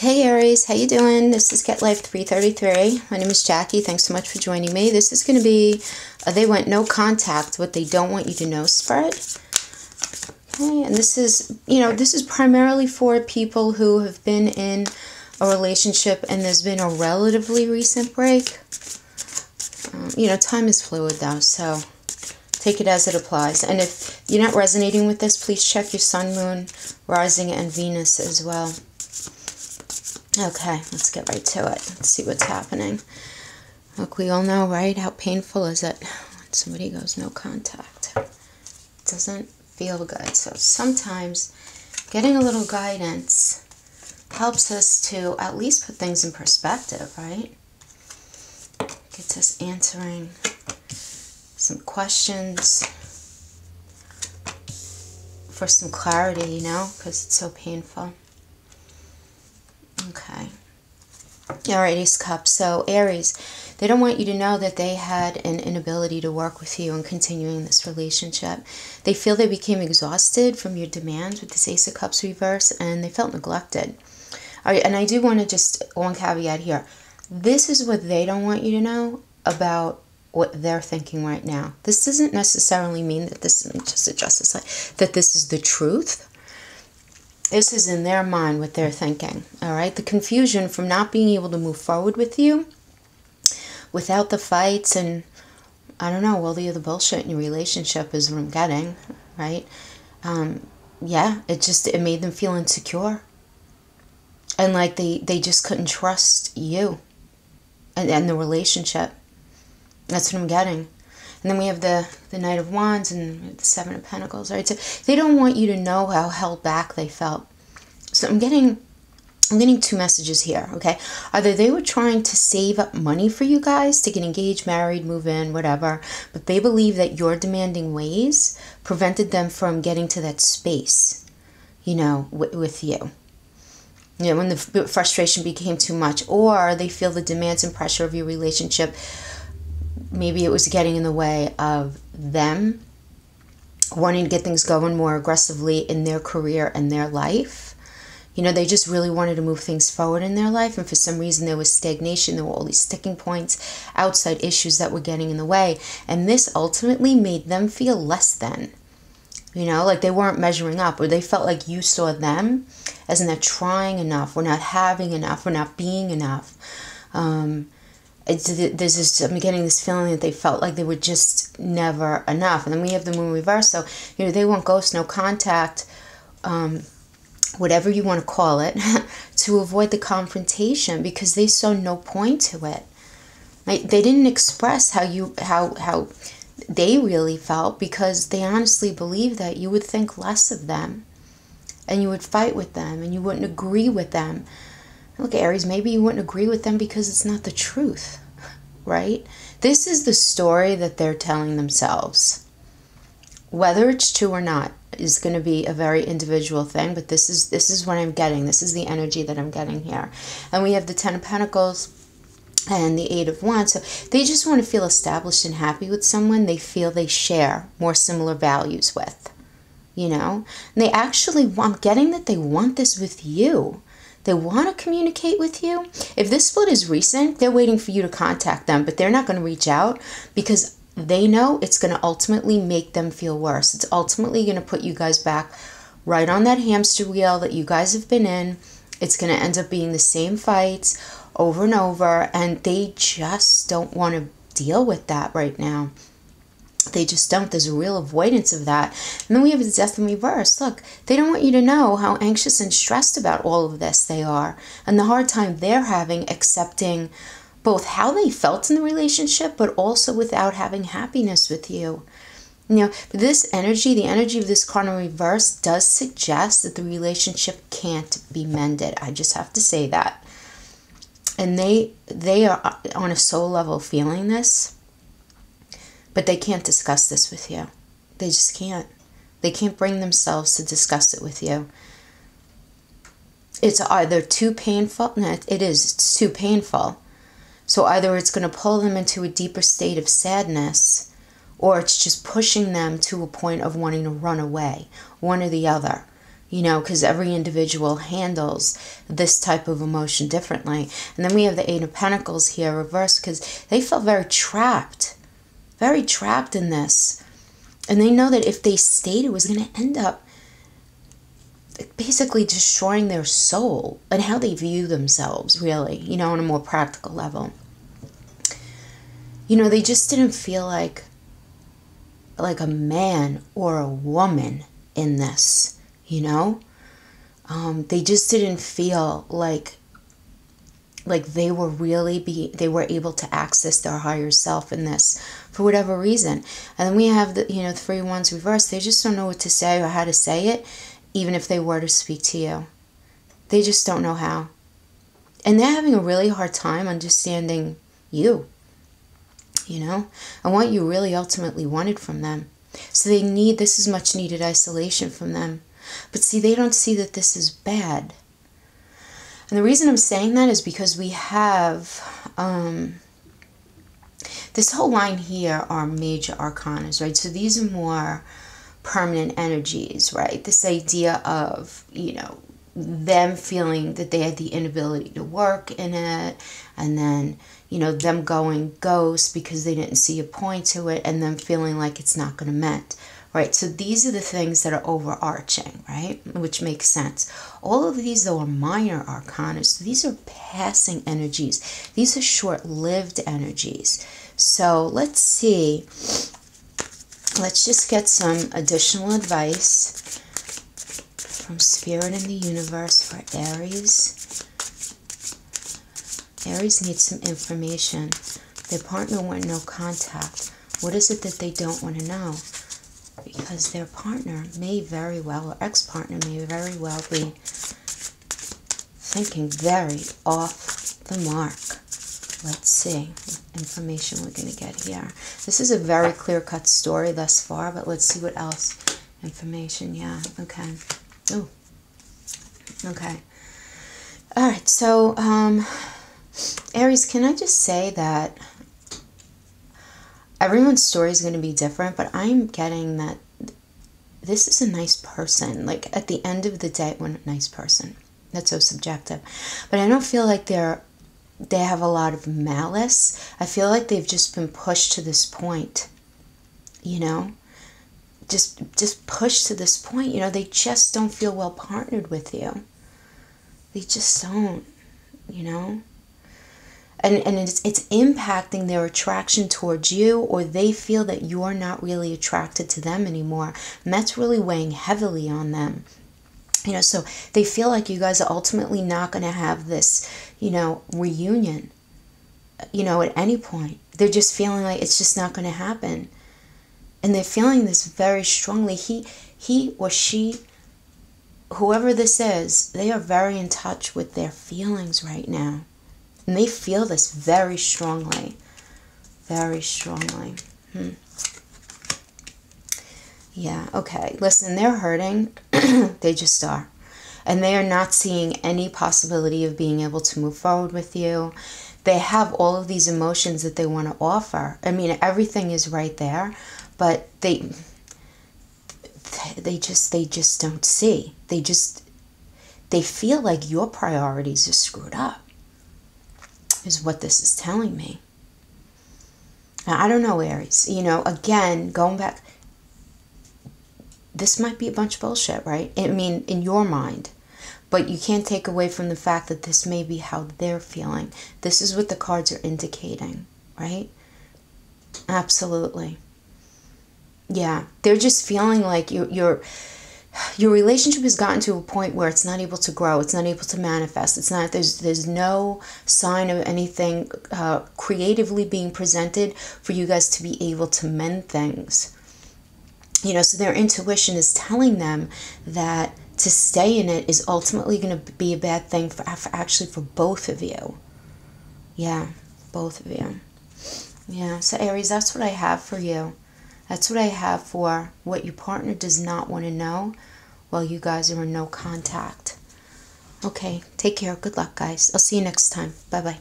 Hey Aries, how you doing? This is Get Life 333. My name is Jackie. Thanks so much for joining me. This is going to be, they want no contact, what they don't want you to know spread. Okay, and this is, this is primarily for people who have been in a relationship and there's been a relatively recent break. Time is fluid though, so take it as it applies. And if you're not resonating with this, please check your sun, moon, rising, and Venus as well. Okay, let's get right to it. Let's see what's happening. Look, we all know, right? How painful is it when somebody goes no contact? It doesn't feel good. So sometimes getting a little guidance helps us to at least put things in perspective, right? Gets us answering some questions for some clarity, because it's so painful. Okay. Alright, Ace Cups. So, Aries, they don't want you to know that they had an inability to work with you and continuing this relationship. They feel they became exhausted from your demands with this Ace of Cups reverse, and they felt neglected. Alright, and I do want to just, one caveat here. This is what they don't want you to know about what they're thinking right now. This doesn't necessarily mean that this, let me just adjust this light, that this is the truth. This is in their mind what they're thinking, all right? The confusion from not being able to move forward with you without the fights and, I don't know, all the other bullshit in your relationship is what I'm getting, right? Yeah, it made them feel insecure. And like they just couldn't trust you and the relationship. That's what I'm getting. And then we have the Knight of Wands and the Seven of Pentacles, right? So they don't want you to know how held back they felt. So I'm getting two messages here, okay? Either they were trying to save up money for you guys to get engaged, married, move in, whatever, but they believe that your demanding ways prevented them from getting to that space, with you. When the frustration became too much, or they feel the demands and pressure of your relationship, maybe it was getting in the way of them wanting to get things going more aggressively in their career and their life. They just really wanted to move things forward in their life, and for some reason there was stagnation. There were all these sticking points, outside issues that were getting in the way, and this ultimately made them feel less than. Like they weren't measuring up, or they felt like you saw them as not trying enough, or not having enough, or not being enough. I'm getting this feeling that they felt like they were just never enough. And then we have the moon reverse, so they want ghost, no contact, whatever you want to call it, to avoid the confrontation because they saw no point to it. Right? They didn't express how they really felt because they honestly believed that you would think less of them, and you would fight with them, and you wouldn't agree with them. Look, Aries, maybe you wouldn't agree with them because it's not the truth, right? This is the story that they're telling themselves. Whether it's true or not is going to be a very individual thing, but this is what I'm getting. This is the energy that I'm getting here. And we have the Ten of Pentacles and the Eight of Wands. So they just want to feel established and happy with someone they feel they share more similar values with, And they actually I'm getting that they want this with you. They want to communicate with you. If this split is recent, they're waiting for you to contact them, but they're not going to reach out because they know it's going to ultimately make them feel worse. It's ultimately going to put you guys back right on that hamster wheel that you guys have been in. It's going to end up being the same fights over and over, and they just don't want to deal with that right now. They just don't. There's a real avoidance of that. And then we have the Death in reverse. Look, they don't want you to know how anxious and stressed about all of this they are, and the hard time they're having accepting both how they felt in the relationship, but also without having happiness with you. This energy, the energy of this card in reverse, does suggest that the relationship can't be mended. I just have to say that. And they are on a soul level feeling this, but they can't discuss this with you. They just can't. They can't bring themselves to discuss it with you. It's either too painful. No, it is. It's too painful. So either it's going to pull them into a deeper state of sadness, or it's just pushing them to a point of wanting to run away. One or the other. you know, because every individual handles this type of emotion differently. And then we have the Eight of Pentacles here reversed because they felt very trapped in this. And they know that if they stayed, it was going to end up basically destroying their soul and how they view themselves, really, you know, on a more practical level. You know, they just didn't feel like a man or a woman in this, you know. They just didn't feel like they were they were able to access their higher self in this for whatever reason. And then we have the, you know, 3 Wands reversed. They just don't know what to say or how to say it, even if they were to speak to you. They just don't know how. And they're having a really hard time understanding you, you know, and what you really ultimately wanted from them. So they need, this is much needed isolation from them. But see, they don't see that this is bad. And the reason I'm saying that is because we have this whole line here are major arcanas, right? So these are more permanent energies, right? This idea of, you know, them feeling that they had the inability to work in it, and then, you know, them going ghost because they didn't see a point to it, and them feeling like it's not going to mend, right? So these are the things that are overarching, right? Which makes sense. All of these, though, are minor arcana. So these are passing energies. These are short-lived energies. So let's see. Let's just get some additional advice from Spirit and the universe for Aries. Aries needs some information. Their partner want no contact. What is it that they don't want to know? Because their partner may very well, or ex-partner may very well be thinking very off the mark. Let's see what information we're going to get here. This is a very clear-cut story thus far, but let's see what else. Information, yeah, okay. Oh, okay. All right, so, Aries, can I just say that everyone's story is going to be different, but I'm getting that this is a nice person. Like, at the end of the day, well, nice person. That's so subjective. But I don't feel like they have a lot of malice. I feel like they've just been pushed to this point, you know? Just pushed to this point. You know, they just don't feel well partnered with you. They just don't, you know? And it's impacting their attraction towards you, or they feel that you're not really attracted to them anymore. And that's really weighing heavily on them. You know, so they feel like you guys are ultimately not going to have this, you know, reunion, you know, at any point. They're just feeling like it's just not going to happen. And they're feeling this very strongly. He or she, whoever this is, they are very in touch with their feelings right now. And they feel this very strongly. Very strongly. Yeah, okay. Listen, they're hurting. They just are. And they are not seeing any possibility of being able to move forward with you. They have all of these emotions that they want to offer. I mean, everything is right there. But they just don't see. They feel like your priorities are screwed up, is what this is telling me. Now, I don't know, Aries. You know, again, going back, this might be a bunch of bullshit, right? I mean, in your mind. But you can't take away from the fact that this may be how they're feeling. This is what the cards are indicating, right? Absolutely. Yeah, they're just feeling like your relationship has gotten to a point where it's not able to grow. It's not able to manifest. It's not. There's no sign of anything creatively being presented for you guys to be able to mend things. You know, so their intuition is telling them that to stay in it is ultimately going to be a bad thing for both of you. Yeah, both of you. Yeah, so Aries, that's what I have for you. That's what I have for what your partner does not want to know while you guys are in no contact. Okay, take care. Good luck, guys. I'll see you next time. Bye-bye.